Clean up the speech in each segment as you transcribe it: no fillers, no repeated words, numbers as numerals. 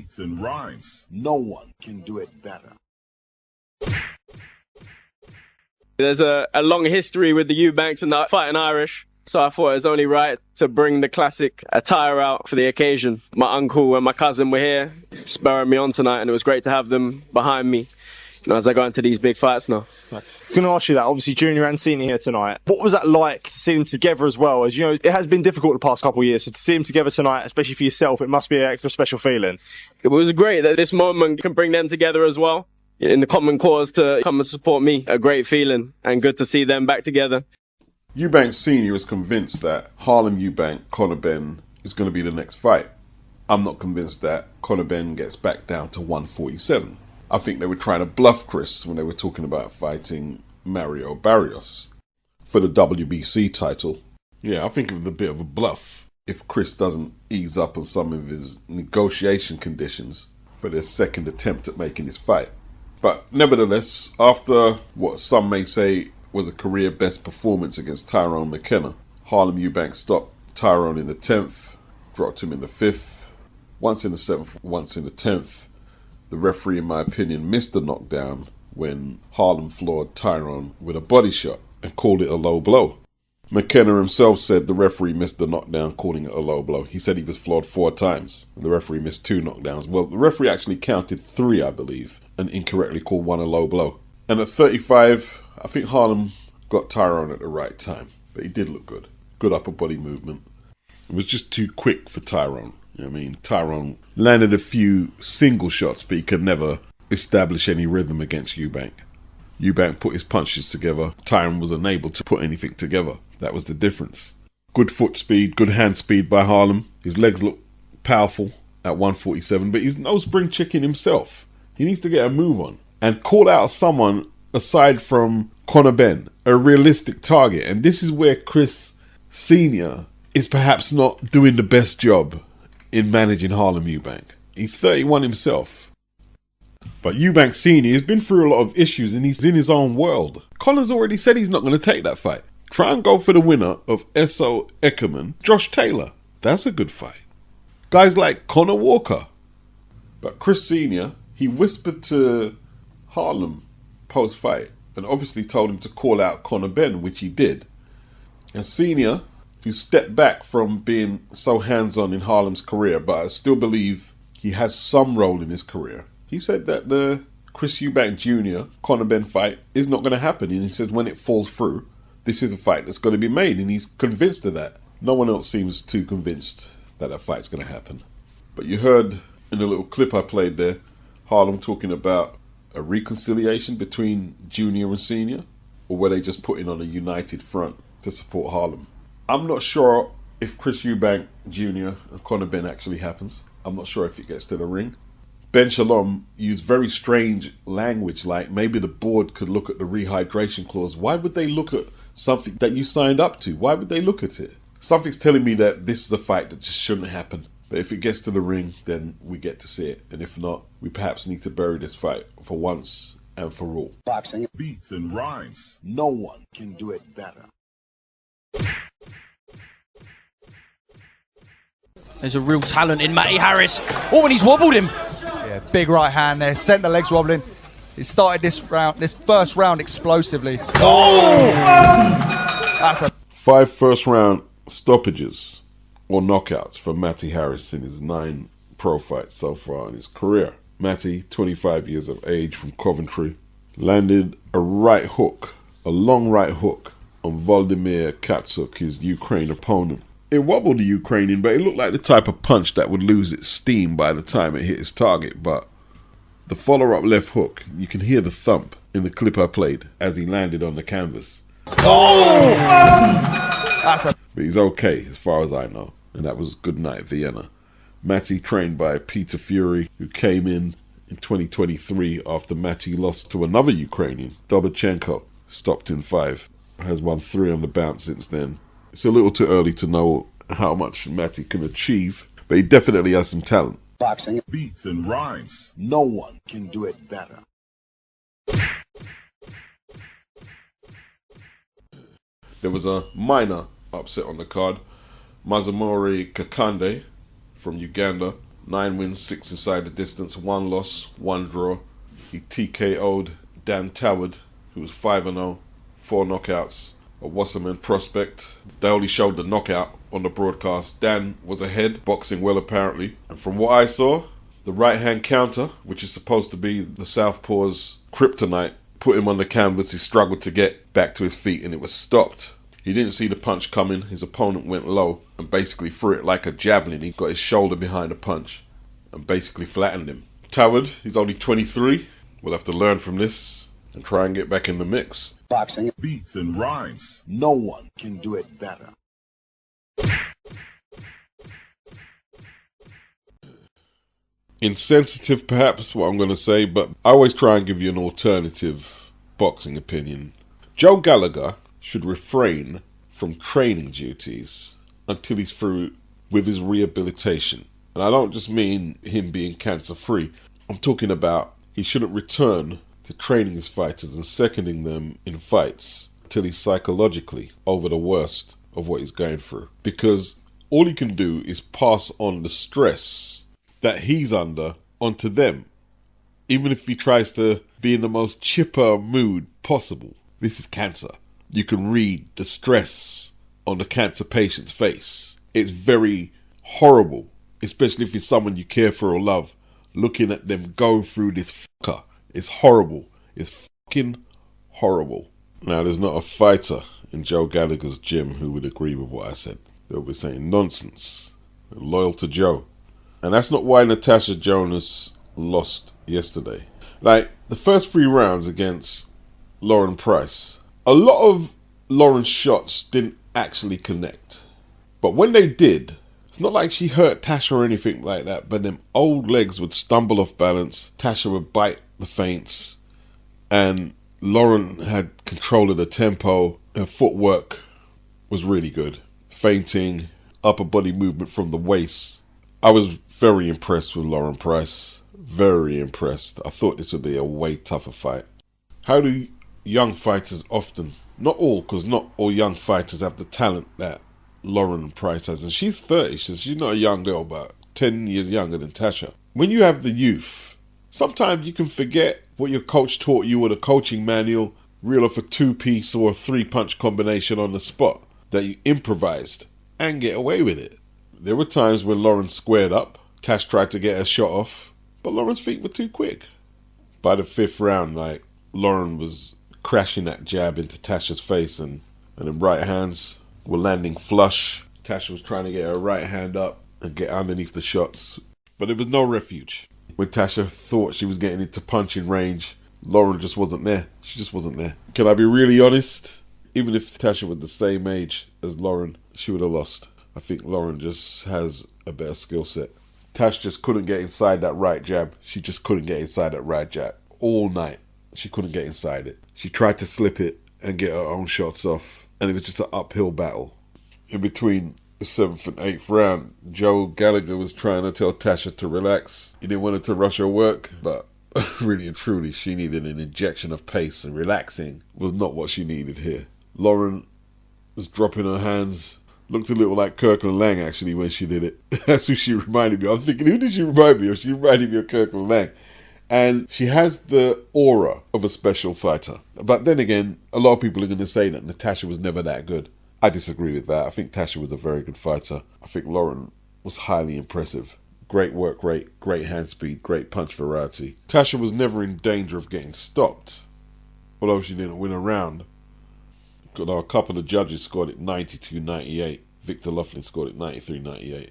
beats and rhymes. No one can do it better. There's a long history with the Eubanks and the Fighting Irish, so I thought it was only right to bring the classic attire out for the occasion. My uncle and my cousin were here, spurring me on tonight, and it was great to have them behind me as I go into these big fights now. I'm going to ask you that, obviously junior and senior here tonight. What was that like to see them together as well? As you know, it has been difficult the past couple of years, so to see them together tonight, especially for yourself, it must be an extra special feeling. It was great that this moment can bring them together as well, in the common cause to come and support me. A great feeling, and good to see them back together. Eubank Sr. is convinced that Harlem Eubank, Conor Benn, is going to be the next fight. I'm not convinced that Conor Benn gets back down to 147. I think they were trying to bluff Chris when they were talking about fighting Mario Barrios for the WBC title. Yeah, I think it was a bit of a bluff if Chris doesn't ease up on some of his negotiation conditions for their second attempt at making this fight. But nevertheless, after what some may say was a career best performance against Tyrone McKenna, Harlem Eubank stopped Tyrone in the 10th, dropped him in the 5th, once in the 7th, once in the 10th. The referee, in my opinion, missed the knockdown when Harlem floored Tyrone with a body shot and called it a low blow. McKenna himself said the referee missed the knockdown, calling it a low blow. He said he was floored 4 times, and the referee missed 2 knockdowns. Well, the referee actually counted 3, I believe, and incorrectly called 1 a low blow. And at 35, I think Harlem got Tyrone at the right time, but he did look good. Good upper body movement. It was just too quick for Tyrone. I mean, Tyrone landed a few single shots, but he could never establish any rhythm against Eubank. Eubank put his punches together. Tyrone was unable to put anything together. That was the difference. Good foot speed, good hand speed by Harlem. His legs look powerful at 147, but he's no spring chicken himself. He needs to get a move on and call out someone aside from Conor Benn, a realistic target. And this is where Chris Sr. is perhaps not doing the best job in managing Harlem Eubank. He's 31 himself. But Eubank Sr. has been through a lot of issues and he's in his own world. Conor's already said he's not going to take that fight. Try and go for the winner of S.O. Eckerman, Josh Taylor. That's a good fight. Guys like Conor Walker. But Chris Sr., he whispered to Harlem post-fight and obviously told him to call out Conor Benn, which he did. And Sr., who stepped back from being so hands-on in Harlem's career, but I still believe he has some role in his career. He said that the Chris Eubank Jr. Conor Benn fight is not going to happen. And he said when it falls through, this is a fight that's going to be made. And he's convinced of that. No one else seems too convinced that that fight's going to happen. But you heard in the little clip I played there, Harlem talking about a reconciliation between Junior and Senior, or were they just putting on a united front to support Harlem? I'm not sure if Chris Eubank Jr. and Conor Benn actually happens. I'm not sure if it gets to the ring. Ben Shalom used very strange language, like maybe the board could look at the rehydration clause. Why would they look at something that you signed up to? Why would they look at it? Something's telling me that this is a fight that just shouldn't happen. But if it gets to the ring, then we get to see it. And if not, we perhaps need to bury this fight for once and for all. Boxing Beats and rhymes. no one can do it better. There's a real talent in Matty Harris. Oh, and he's wobbled him. Yeah, big right hand there, sent the legs wobbling. He started this first round explosively. Oh! That's a 5 first-round stoppages or knockouts for Matty Harris in his 9 pro fights so far in his career. Matty, 25 years of age from Coventry, landed a right hook, a long right hook on Volodymyr Katsuk, his Ukraine opponent. It wobbled the Ukrainian, but it looked like the type of punch that would lose its steam by the time it hit its target. But the follow-up left hook, you can hear the thump in the clip I played as he landed on the canvas. Oh! But he's okay, as far as I know. And that was good night, Vienna. Matty, trained by Peter Fury, who came in 2023 after Matty lost to another Ukrainian, Dobchenko, stopped in 5. Has won 3 on the bounce since then. It's a little too early to know how much Matty can achieve, but he definitely has some talent. Boxing Beats and rhymes. no one can do it better. There was a minor upset on the card. Mazamori Kakande from Uganda 9 wins, 6 inside the distance, 1 loss, 1 draw. He TKO'd Dan Toward, who was 5-0, 4 knockouts, a Wasserman prospect. They only showed the knockout on the broadcast. Dan was ahead, boxing well apparently. And from what I saw, the right hand counter, which is supposed to be the southpaw's kryptonite, put him on the canvas. He struggled to get back to his feet and it was stopped. He didn't see the punch coming. His opponent went low and basically threw it like a javelin. He got his shoulder behind the punch and basically flattened him. Toward, he's only 23. We'll have to learn from this and try and get back in the mix. Boxing Beats and rhymes. no one can do it better. Insensitive perhaps what I'm going to say, but I always try and give you an alternative boxing opinion. Joe Gallagher should refrain from training duties until he's through with his rehabilitation. And I don't just mean him being cancer free. I'm talking about he shouldn't return to training his fighters and seconding them in fights till he's psychologically over the worst of what he's going through. Because all he can do is pass on the stress that he's under onto them. Even if he tries to be in the most chipper mood possible. This is cancer. You can read the stress on the cancer patient's face. It's very horrible, especially if it's someone you care for or love. Looking at them go through this fucker. It's horrible. It's fucking horrible. Now, there's not a fighter in Joe Gallagher's gym who would agree with what I said. They'll be saying nonsense. They're loyal to Joe. And that's not why Natasha Jonas lost yesterday. Like, the first 3 rounds against Lauren Price, a lot of Lauren's shots didn't actually connect. But when they did, it's not like she hurt Tasha or anything like that, but them old legs would stumble off balance, Tasha would bite the feints, and Lauren had control of the tempo. Her footwork was really good. Feinting, upper body movement from the waist. I was very impressed with Lauren Price. Very impressed. I thought this would be a way tougher fight. How do young fighters often, not all, because not all young fighters have the talent that Lauren Price has. And she's 30, so she's not a young girl, but 10 years younger than Tasha. When you have the youth, sometimes you can forget what your coach taught you or the coaching manual, reel off a 2-piece or a 3-punch combination on the spot that you improvised and get away with it. There were times when Lauren squared up. Tash tried to get her shot off, but Lauren's feet were too quick. By the 5th round, Lauren was crashing that jab into Tasha's face, and them right hands were landing flush. Tasha was trying to get her right hand up and get underneath the shots, but there was no refuge. When Tasha thought she was getting into punching range, Lauren just wasn't there. She just wasn't there. Can I be really honest? Even if Tasha was the same age as Lauren, she would have lost. I think Lauren just has a better skill set. Tash just couldn't get inside that right jab. She just couldn't get inside that right jab. All night, she couldn't get inside it. She tried to slip it and get her own shots off, and it was just an uphill battle. In between the 7th and 8th round, Joe Gallagher was trying to tell Tasha to relax. He didn't want her to rush her work, but really and truly, she needed an injection of pace, and relaxing was not what she needed here. Lauren was dropping her hands. Looked a little like Kirkland Lang, actually, when she did it. That's who she reminded me of. I was thinking, who did she remind me of? She reminded me of Kirkland Lang. And she has the aura of a special fighter. But then again, a lot of people are going to say that Natasha was never that good. I disagree with that. I think Tasha was a very good fighter. I think Lauren was highly impressive. Great work rate, great hand speed, great punch variety. Tasha was never in danger of getting stopped, although she didn't win a round. A couple of judges scored it 92-98. Victor Loughlin scored it 93-98.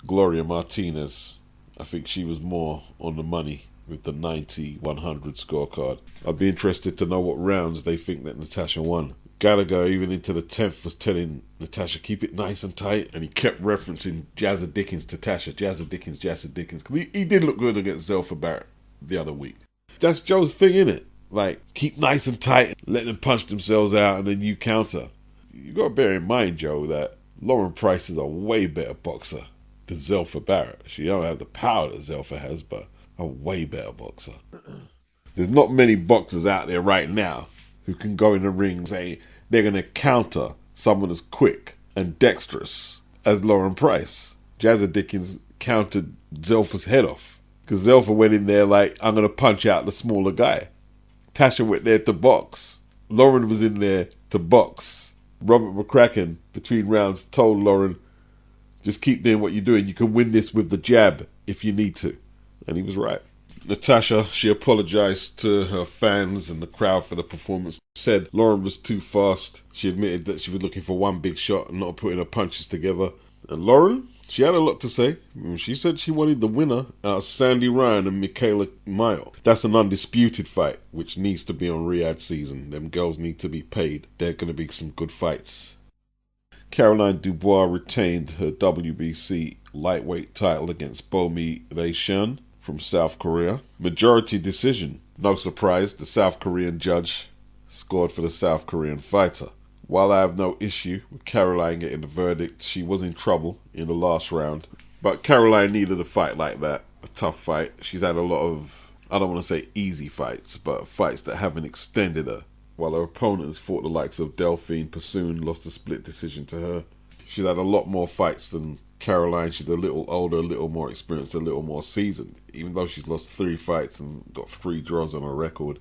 Gloria Martinez, I think she was more on the money with the 90-100 scorecard. I'd be interested to know what rounds they think that Natasha won. Gallagher, even into the 10th, was telling Natasha, keep it nice and tight, and he kept referencing Jazza Dickens to Tasha. Jazza Dickens, Jazza Dickens. Because he did look good against Zelfa Barrett the other week. That's Joe's thing, innit? Like, keep nice and tight, let them punch themselves out, and then you counter. You got to bear in mind, Joe, that Lauren Price is a way better boxer than Zelfa Barrett. She don't have the power that Zelfa has, but a way better boxer. There's not many boxers out there right now who can go in the ring and say they're going to counter someone as quick and dexterous as Lauren Price. Jazza Dickens countered Zelfa's head off. Because Zelfa went in there like, I'm going to punch out the smaller guy. Tasha went there to box. Lauren was in there to box. Robert McCracken, between rounds, told Lauren, just keep doing what you're doing. You can win this with the jab if you need to. And he was right. Natasha, she apologized to her fans and the crowd for the performance. Said Lauren was too fast. She admitted that she was looking for one big shot and not putting her punches together. And Lauren, she had a lot to say. She said she wanted the winner out of Sandy Ryan and Michaela Mayo. That's an undisputed fight, which needs to be on Riyadh season. Them girls need to be paid. They're going to be some good fights. Caroline Dubois retained her WBC lightweight title against Bomi Daeshan from South Korea. Majority decision. No surprise, the South Korean judge scored for the South Korean fighter. While I have no issue with Caroline getting the verdict, she was in trouble in the last round. But Caroline needed a fight like that, a tough fight. She's had a lot of, I don't want to say easy fights, but fights that haven't extended her. While her opponent has fought the likes of Delphine Passoon, lost a split decision to her. She's had a lot more fights than Caroline. She's a little older, a little more experienced, a little more seasoned. Even though she's lost 3 fights and got 3 draws on her record,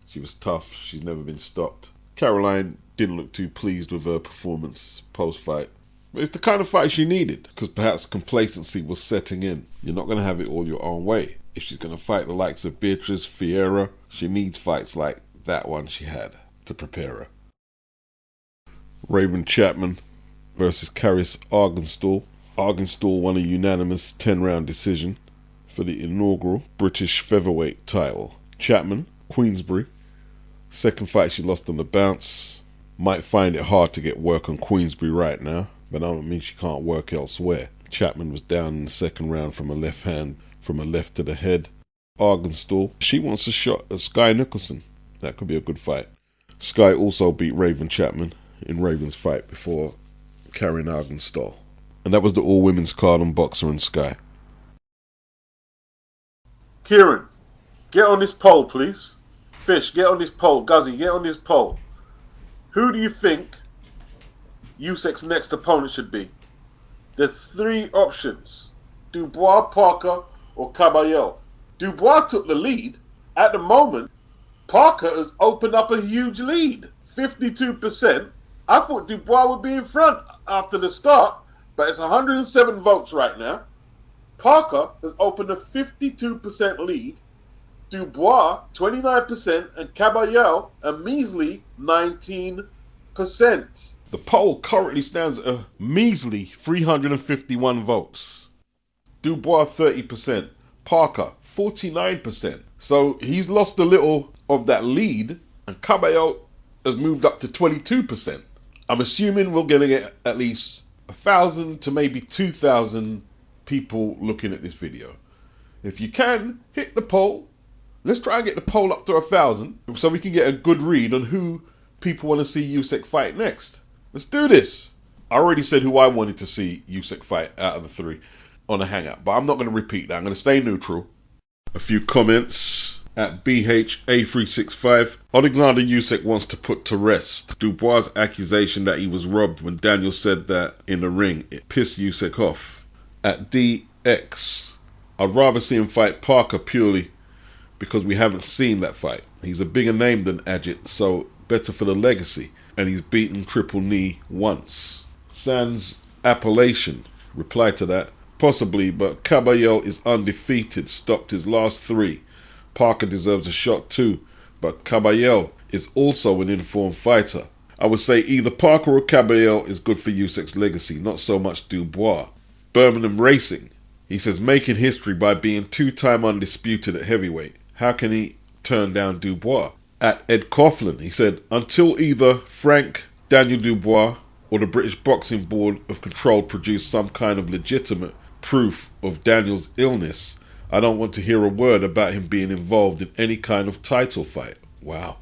she was tough. She's never been stopped. Caroline didn't look too pleased with her performance post-fight. But it's the kind of fight she needed, because perhaps complacency was setting in. You're not going to have it all your own way. If she's going to fight the likes of Beatrice Fiera, she needs fights like that one she had to prepare her. Raven Chapman versus KARRIS Argenstall. Argenstall won a unanimous 10-round decision for the inaugural British featherweight title. Chapman, Queensbury. Second fight she lost on the bounce. Might find it hard to get work on Queensbury right now, but I don't mean she can't work elsewhere. Chapman was down in the second round from a left hand, from a left to the head. Argenstall, she wants a shot at Sky Nicholson. That could be a good fight. Sky also beat Raven Chapman in Raven's fight before carrying Argenstall. And that was the all-women's card on Boxer and Sky. Kieran, get on this poll, please. Fish, get on this poll. Guzzy, get on this poll. Who do you think Usyk's next opponent should be? There's 3 options. Dubois, Parker, or Caballero. Dubois took the lead. At the moment, Parker has opened up a huge lead. 52%. I thought Dubois would be in front after the start, but it's 107 votes right now. Parker has opened a 52% lead. Dubois, 29%, and Caballero, a measly 19%. The poll currently stands at a measly 351 votes. Dubois, 30%. Parker, 49%. So he's lost a little of that lead, and Caballero has moved up to 22%. I'm assuming we're going to get at least 1,000 to maybe 2,000 people looking at this video. If you can, hit the poll. Let's try and get the poll up to 1,000 so we can get a good read on who people want to see Usyk fight next. Let's do this. I already said who I wanted to see Usyk fight out of the 3 on a hangout, but I'm not going to repeat that. I'm going to stay neutral. A few comments at BHA365. Alexander Usyk wants to put to rest Dubois' accusation that he was robbed when Daniel said that in the ring. It pissed Usyk off. At DX, I'd rather see him fight Parker purely because we haven't seen that fight. He's a bigger name than Ajit, so better for the legacy. And he's beaten Triple Knee once. Sans appellation. Reply to that. Possibly, but Caballero is undefeated. Stopped his last 3. Parker deserves a shot too, but Caballero is also an informed fighter. I would say either Parker or Caballero is good for Usyk's legacy, not so much Dubois. Birmingham Racing. He says, making history by being 2-time undisputed at heavyweight. How can he turn down Dubois? At Ed Coughlin, he said, until either Frank, Daniel Dubois, or the British Boxing Board of Control produce some kind of legitimate proof of Daniel's illness, I don't want to hear a word about him being involved in any kind of title fight. Wow.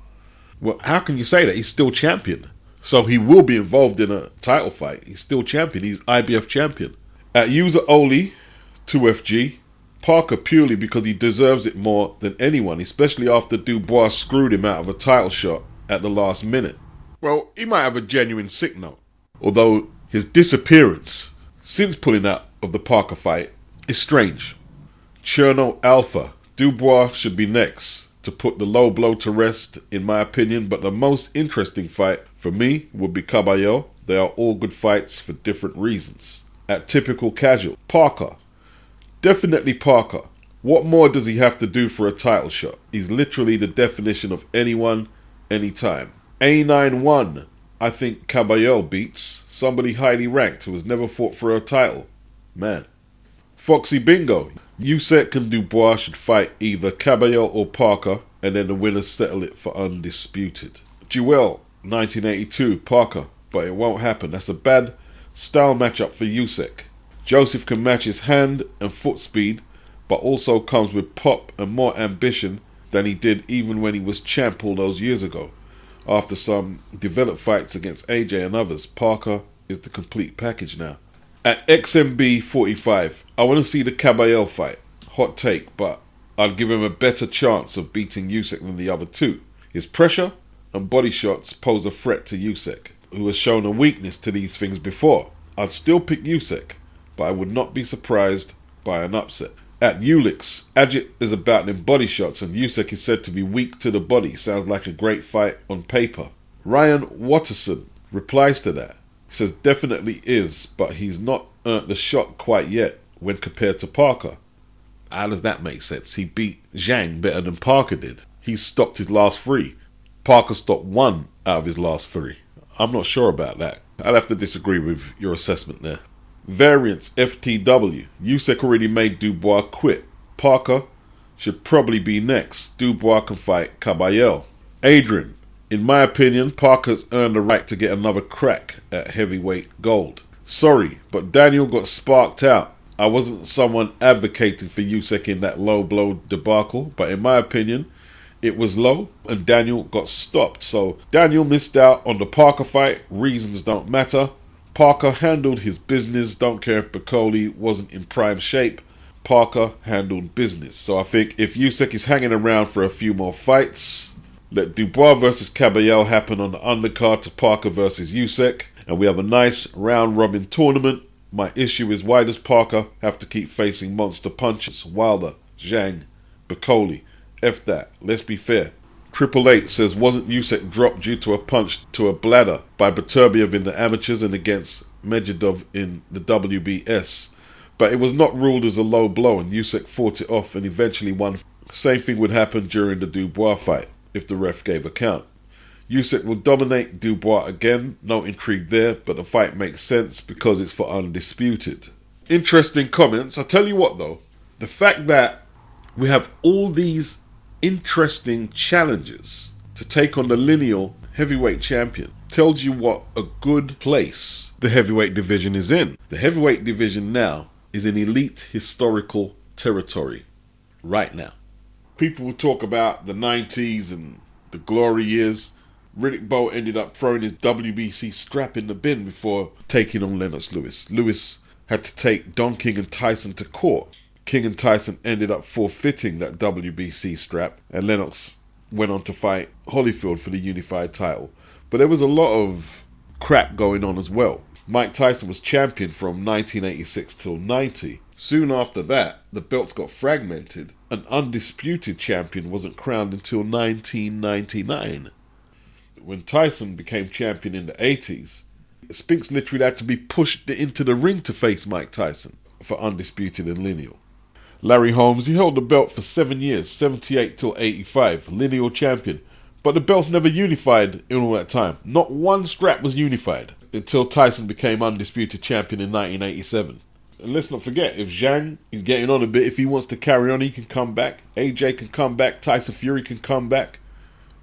Well, how can you say that? He's still champion. So he will be involved in a title fight. He's still champion. He's IBF champion. At user Oli, 2FG, Parker purely because he deserves it more than anyone, especially after Dubois screwed him out of a title shot at the last minute. Well, he might have a genuine sick note, although his disappearance since pulling out of the Parker fight is strange. Cherno Alpha. Dubois should be next to put the low blow to rest, in my opinion, but the most interesting fight for me would be Caballero. They are all good fights for different reasons. At typical casual, Parker. Definitely Parker. What more does he have to do for a title shot? He's literally the definition of anyone, anytime. A91. I think Caballero beats somebody highly ranked who has never fought for a title. Man. Foxy Bingo. Usyk and Dubois should fight either Caballero or Parker, and then the winners settle it for undisputed. Duel, 1982, Parker, but it won't happen. That's a bad style matchup for Usyk. Joseph can match his hand and foot speed, but also comes with pop and more ambition than he did even when he was champ all those years ago. After some developed fights against AJ and others, Parker is the complete package now. At XMB 45, I want to see the Caballero fight. Hot take, but I'd give him a better chance of beating Usyk than the other two. His pressure and body shots pose a threat to Usyk, who has shown a weakness to these things before. I'd still pick Usyk, but I would not be surprised by an upset. At Ulix, Ajit is about in body shots and Usyk is said to be weak to the body. Sounds like a great fight on paper. Ryan Watterson replies to that. He says definitely is, but he's not earned the shot quite yet when compared to Parker. How does that make sense? He beat Zhang better than Parker did. He stopped his last 3. Parker stopped 1 out of his last 3. I'm not sure about that. I'd have to disagree with your assessment there. Variance FTW. Usyk already made Dubois quit. Parker should probably be next. Dubois can fight Caballero. Adrian. In my opinion, Parker's earned the right to get another crack at heavyweight gold. Sorry, but Daniel got sparked out. I wasn't someone advocating for Usyk in that low blow debacle, but in my opinion, it was low and Daniel got stopped. So Daniel missed out on the Parker fight. Reasons don't matter. Parker handled his business. Don't care if Bacoli wasn't in prime shape. Parker handled business. So I think if Usyk is hanging around for a few more fights, let Dubois versus Caballero happen on the undercard to Parker versus Usyk, and we have a nice round-robin tournament. My issue is, why does Parker have to keep facing monster punches? Wilder, Zhang, Bacoli. F that. Let's be fair. 888 says, wasn't Usyk dropped due to a punch to a bladder by Beterbiev in the amateurs and against Medvedev in the WBS? But it was not ruled as a low blow, and Usyk fought it off and eventually won. Same thing would happen during the Dubois fight, if the ref gave a count. Usyk will dominate Dubois again, no intrigue there, but the fight makes sense because it's for undisputed. Interesting comments. I tell you what though, the fact that we have all these interesting challenges to take on the lineal heavyweight champion tells you what a good place the heavyweight division is in. The heavyweight division now is in elite historical territory right now. People will talk about the 90s and the glory years. Riddick Bowe ended up throwing his WBC strap in the bin before taking on Lennox Lewis. Lewis had to take Don King and Tyson to court. King and Tyson ended up forfeiting that WBC strap, and Lennox went on to fight Holyfield for the unified title. But there was a lot of crap going on as well. Mike Tyson was champion from 1986 till 90. Soon after that, the belts got fragmented. An undisputed champion wasn't crowned until 1999. When Tyson became champion in the 80s, Spinks literally had to be pushed into the ring to face Mike Tyson for undisputed and lineal. Larry Holmes, he held the belt for 7 years, 78 till 85, lineal champion. But the belts never unified in all that time. Not one strap was unified until Tyson became undisputed champion in 1987. And let's not forget, if Zhang is getting on a bit, if he wants to carry on, he can come back. AJ can come back. Tyson Fury can come back.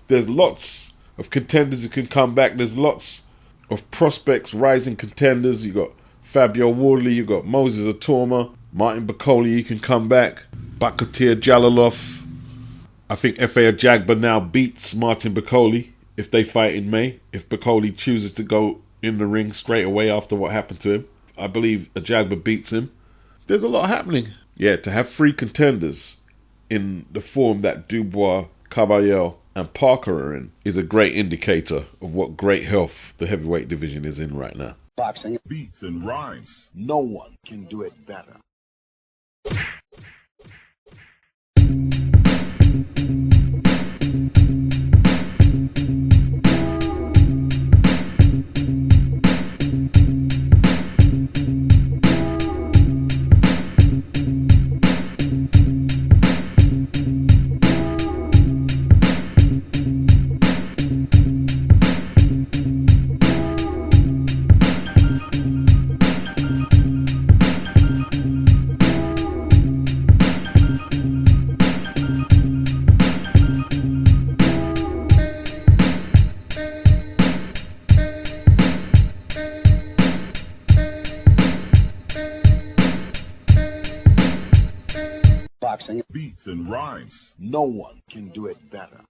There's lots of contenders who can come back. There's lots of prospects, rising contenders. You got Fabio Wardley, you got Moses Atoma, Martin Bacoli, he can come back. Bakatir Jalilov. I think F.A. Ajagba now beats Martin Bacoli if they fight in May. If Bacoli chooses to go in the ring straight away after what happened to him, I believe Ajagba beats him. There's a lot happening. Yeah, to have 3 contenders in the form that Dubois, Caballero and Parker are in is a great indicator of what great health the heavyweight division is in right now. Boxing beats and rhymes. no one can do it better. Boxing Beats and rhymes. no one can do it better.